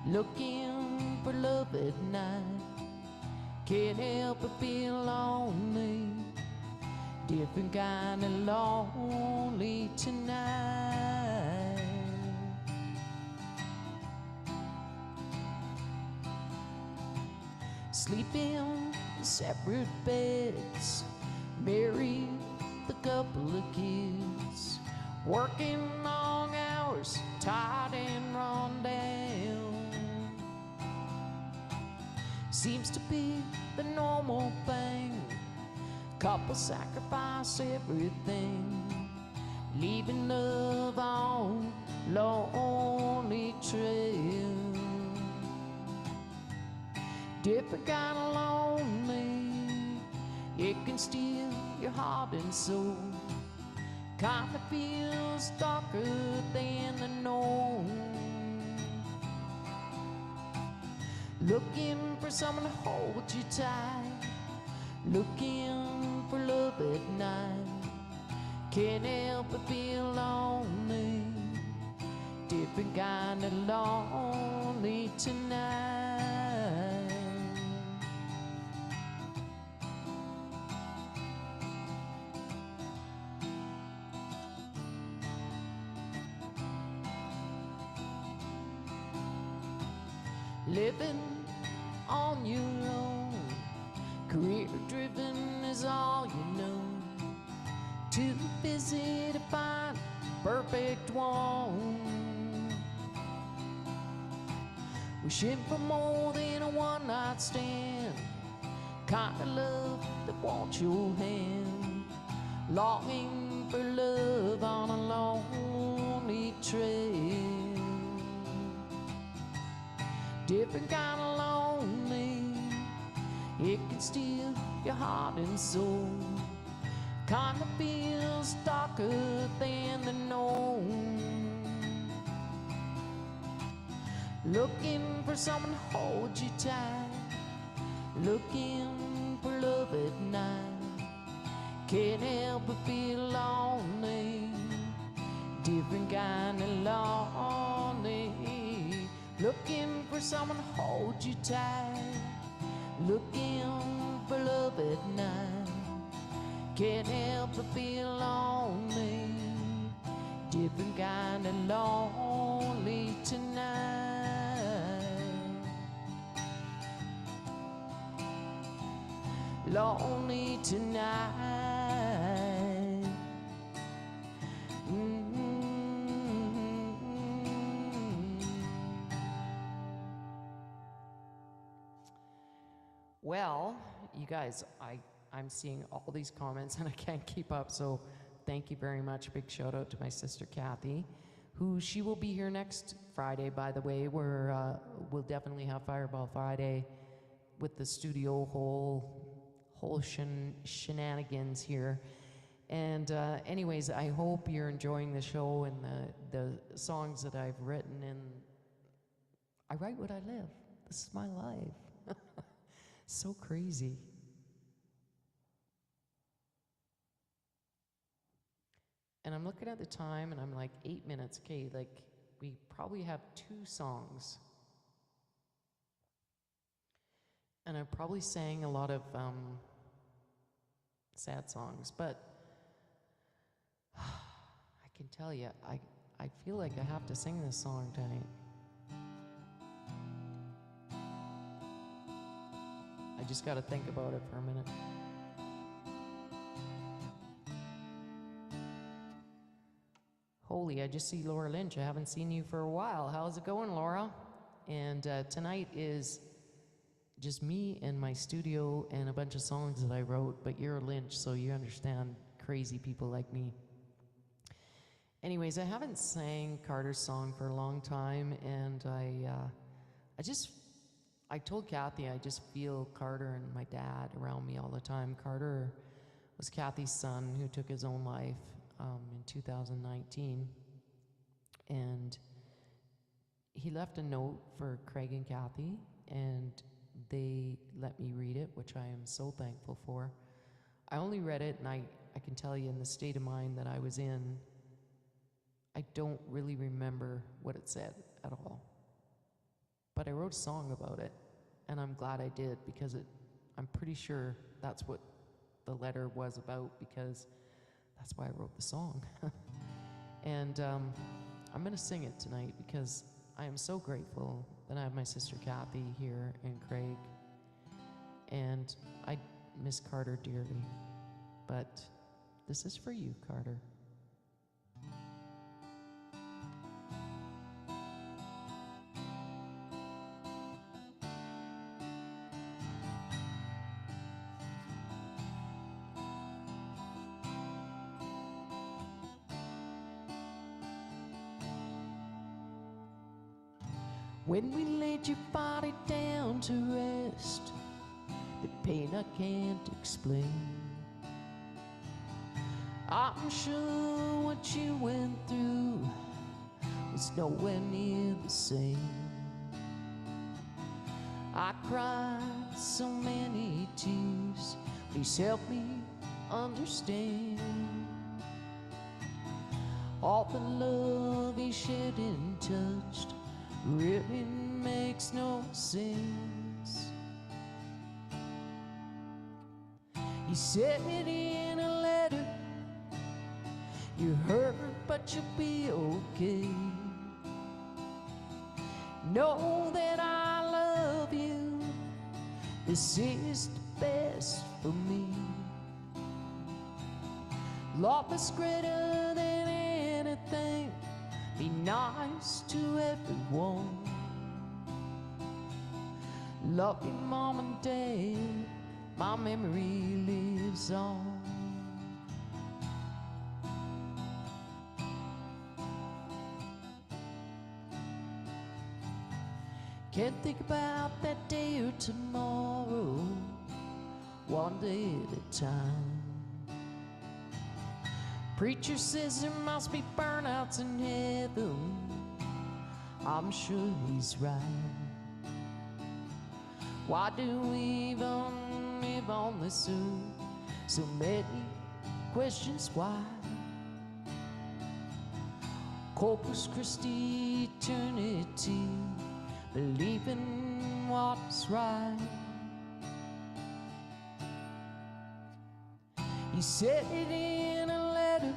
looking for love at night. Can't help but feel lonely, different kind of lonely tonight. Sleeping in separate beds, married with a couple of kids. working long hours, tired and run down. Seems to be the normal thing. Couples sacrifice everything, leaving love on lonely trail. Different kind of lonely, it can steal your heart and soul. Kinda feels darker than the known. Looking for someone to hold you tight, looking for love at night. Can't help but feel lonely, different kind of lonely tonight. Living on your own, career driven is all you know. Too busy to find the perfect one. Wishing for more than a one night stand, kind of love that wants your hand. Longing for love on a lonely trail. Different kind of lonely, it can steal your heart and soul. Kinda feels darker than the known. Looking for someone to hold you tight, looking for love at night. Can't help but feel lonely, different kind of lonely. Looking for someone to hold you tight, looking for love at night. Can't help but feel lonely, different kind of lonely tonight. Lonely tonight. Well, you guys, I'm seeing all these comments and I can't keep up, so thank you very much. Big shout out to my sister Kathy, who she will be here next Friday, by the way. We'll definitely have Fireball Friday with the studio whole shenanigans here. And anyways, I hope you're enjoying the show and the songs that I've written. And I write what I live. This is my life. So crazy. And I'm looking at the time and I'm like 8 minutes. Okay, like we probably have 2 songs. And I probably sang a lot of sad songs, but I can tell you, I feel like I have to sing this song tonight. I just got to think about it for a minute. Holy, I just see Laura Lynch. I haven't seen you for a while. How's it going, Laura? And tonight is just me and my studio and a bunch of songs that I wrote, but you're a Lynch, so you understand crazy people like me. Anyways, I haven't sang Carter's song for a long time, and I told Kathy I just feel Carter and my dad around me all the time. Carter was Kathy's son who took his own life in 2019, and he left a note for Craig and Kathy, and they let me read it, which I am so thankful for. I only read it, and I can tell you in the state of mind that I was in, I don't really remember what it said at all. But I wrote a song about it, and I'm glad I did, because I'm pretty sure that's what the letter was about, because that's why I wrote the song. And I'm going to sing it tonight because I am so grateful that I have my sister Kathy here and Craig. And I miss Carter dearly. But this is for you, Carter. When we laid your body down to rest, the pain I can't explain. I'm sure what you went through was nowhere near the same. I cried so many tears, please help me understand. All the love he shared and touched really makes no sense. He said in a letter, you're hurt but you'll be okay. Know that I love you, this is the best for me. Love is greater than anything, be nice to everyone. Love you, Mom and Dad, my memory lives on. Can't think about that day or tomorrow, one day at a time. Preacher says there must be burnouts in heaven, I'm sure he's right. Why do we even live on this earth? So many questions why. Corpus Christi eternity, believe in what's right. He said it in a letter,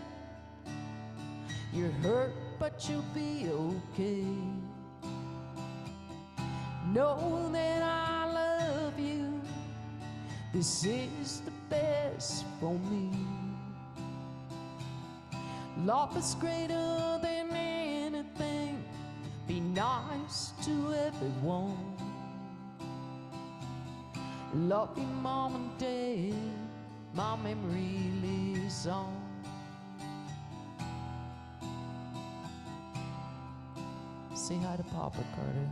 you're hurt but you'll be okay. Know that I love you, this is the best for me. Love is greater than anything, be nice to everyone. Love you, Mom and Dad, my memory lives on. Say hi to Papa, Carter.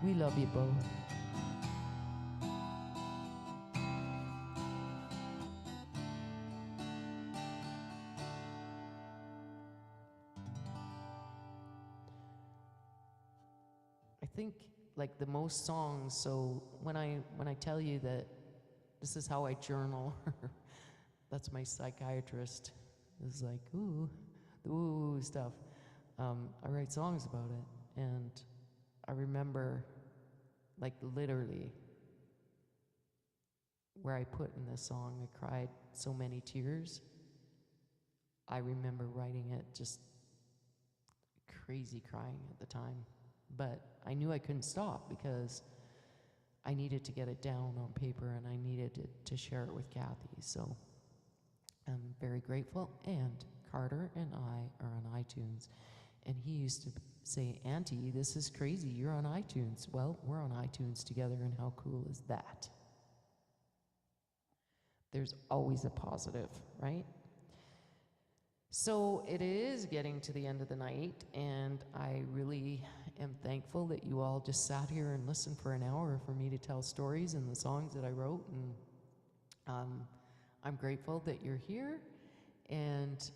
We love you both. I think like the most songs, so when I tell you that this is how I journal, that's my psychiatrist. It's like, ooh, the ooh stuff. I write songs about it, and I remember, like literally, where I put in this song, I cried so many tears. I remember writing it just crazy crying at the time, but I knew I couldn't stop because I needed to get it down on paper and I needed to share it with Kathy. So I'm very grateful, and Carter and I are on iTunes. And he used to say, Auntie, this is crazy, you're on iTunes. Well, we're on iTunes together, and how cool is that? There's always a positive, right? So it is getting to the end of the night, and I really am thankful that you all just sat here and listened for an hour for me to tell stories and the songs that I wrote, and I'm grateful that you're here, and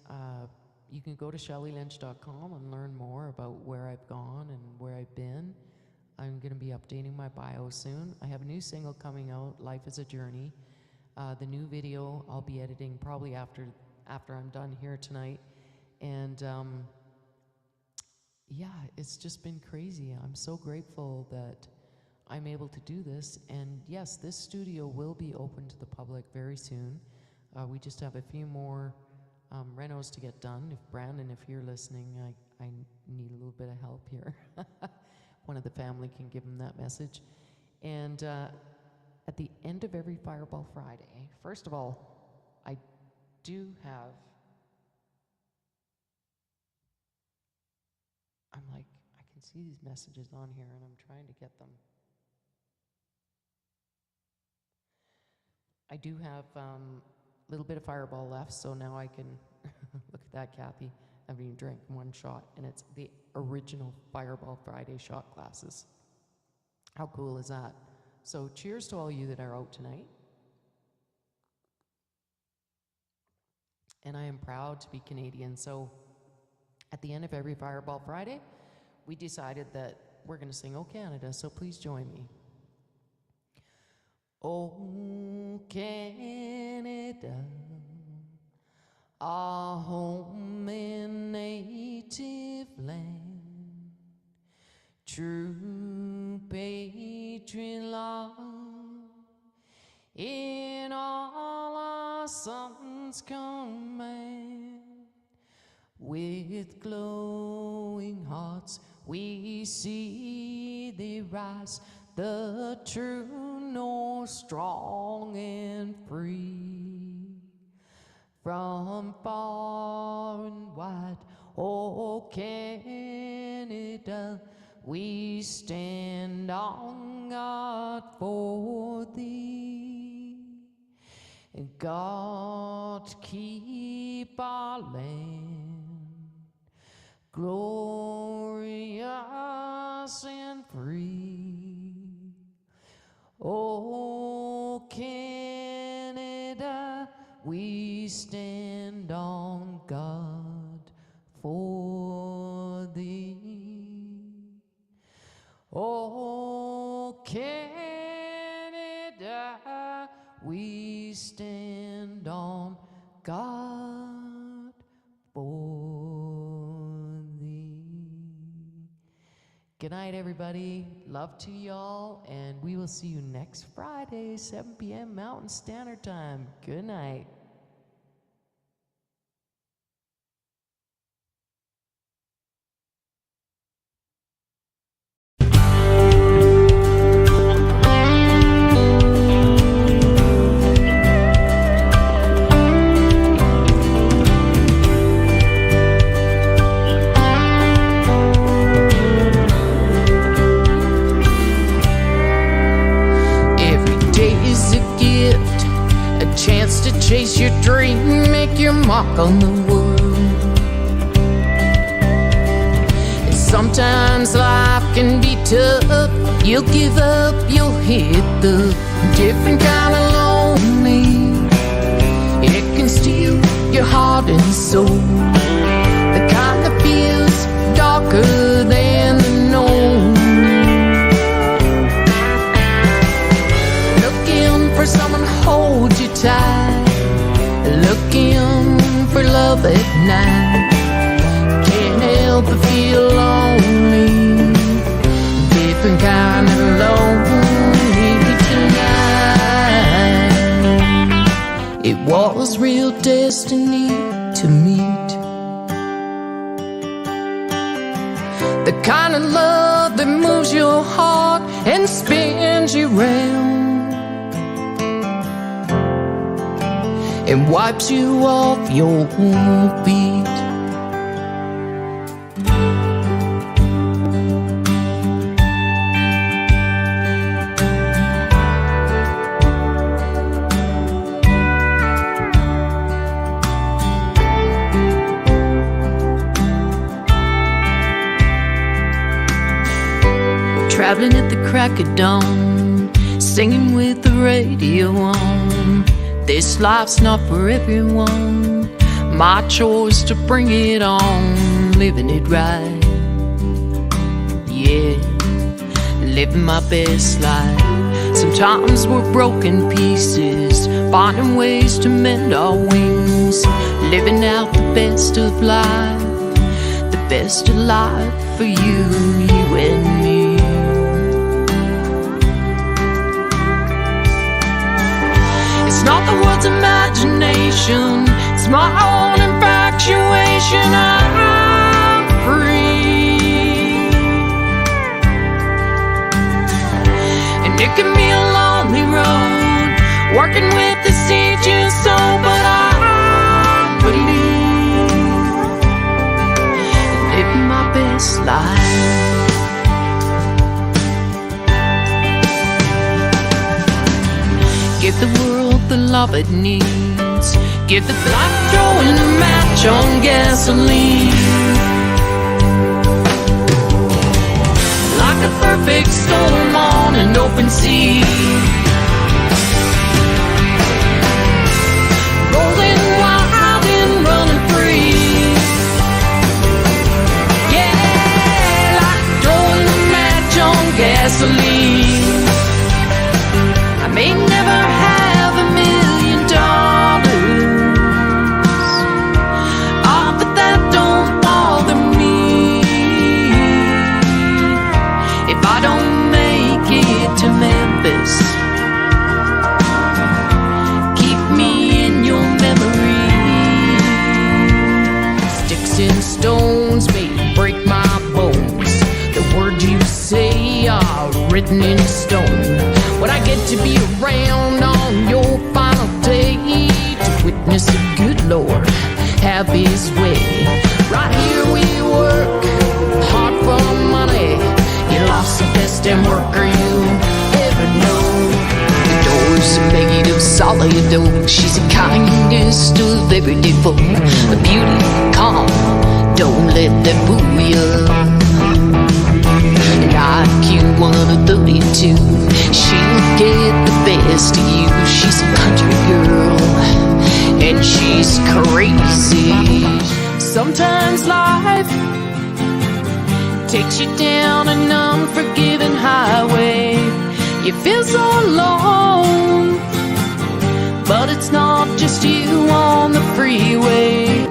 you can go to shellylynch.com and learn more about where I've gone and where I've been. I'm going to be updating my bio soon. I have a new single coming out, Life is a Journey. The new video I'll be editing probably after I'm done here tonight. And yeah, it's just been crazy. I'm so grateful that I'm able to do this. And yes, this studio will be open to the public very soon. We just have a few more renos to get done. If Brandon, if you're listening, I need a little bit of help here. One of the family can give him that message. And at the end of every Fireball Friday, first of all, I do have, I'm like, I can see these messages on here and I'm trying to get them. I do have a little bit of Fireball left, so now I can, look at that, Kathy. I haven't even drank one shot, and it's the original Fireball Friday shot glasses. How cool is that? So cheers to all you that are out tonight. And I am proud to be Canadian. So at the end of every Fireball Friday, we decided that we're going to sing "Oh Canada," so please join me. Oh Canada, our home and native land, true patriot love, in all our sons command. With glowing hearts we see thee rise, the true north, strong and free. From far and wide, oh Canada, we stand on guard for thee. And God keep our land glorious and free. Oh Canada, we stand on guard for thee. Oh Canada, we stand on guard for thee. Good night, everybody. Love to y'all, and we will see you next Friday, 7 p.m. Mountain Standard Time. Good night. Chance to chase your dream, make your mark on the world. And sometimes life can be tough. You'll give up, you'll hit the different kind of lonely. It can steal your heart and soul, the kind that feels darker than the known. Looking for someone to hold you tight, looking for love at night. Can't help but feel lonely, different kind of lonely tonight. It was real destiny to meet, the kind of love that moves your heart and spins you round and wipes you off your feet. Traveling at the crack of dawn, singing with the radio on. This life's not for everyone. My choice to bring it on, living it right. Yeah, living my best life. Sometimes we're broken pieces, finding ways to mend our wings, living out the best of life, the best of life for you, you and me. It's not the world's imagination, it's my own infatuation. I'm free, and it can be a lonely road, working with the seeds you sow, but I believe in living my best life. Give the world the love it needs, give the like throwing a match on gasoline. like a perfect storm on an open sea. Rolling wild and running free. Yeah, like throwing a match on gasoline. I may never have $1 million. Oh, but that don't bother me. If I don't make it to Memphis, keep me in your memory. Sticks and stones may break my bones. The words you say are written in stone. When I get to be around on your final day to witness the good Lord have his way. Right here we work hard for money. You lost the best damn worker you ever know. The door's made of solid dough. She's the kindest of everyday folk. A beauty, calm, don't let that fool you. An IQ 132, she'll get the best of you. She's a country girl, and she's crazy. Sometimes life takes you down an unforgiving highway. You feel so alone, but it's not just you on the freeway.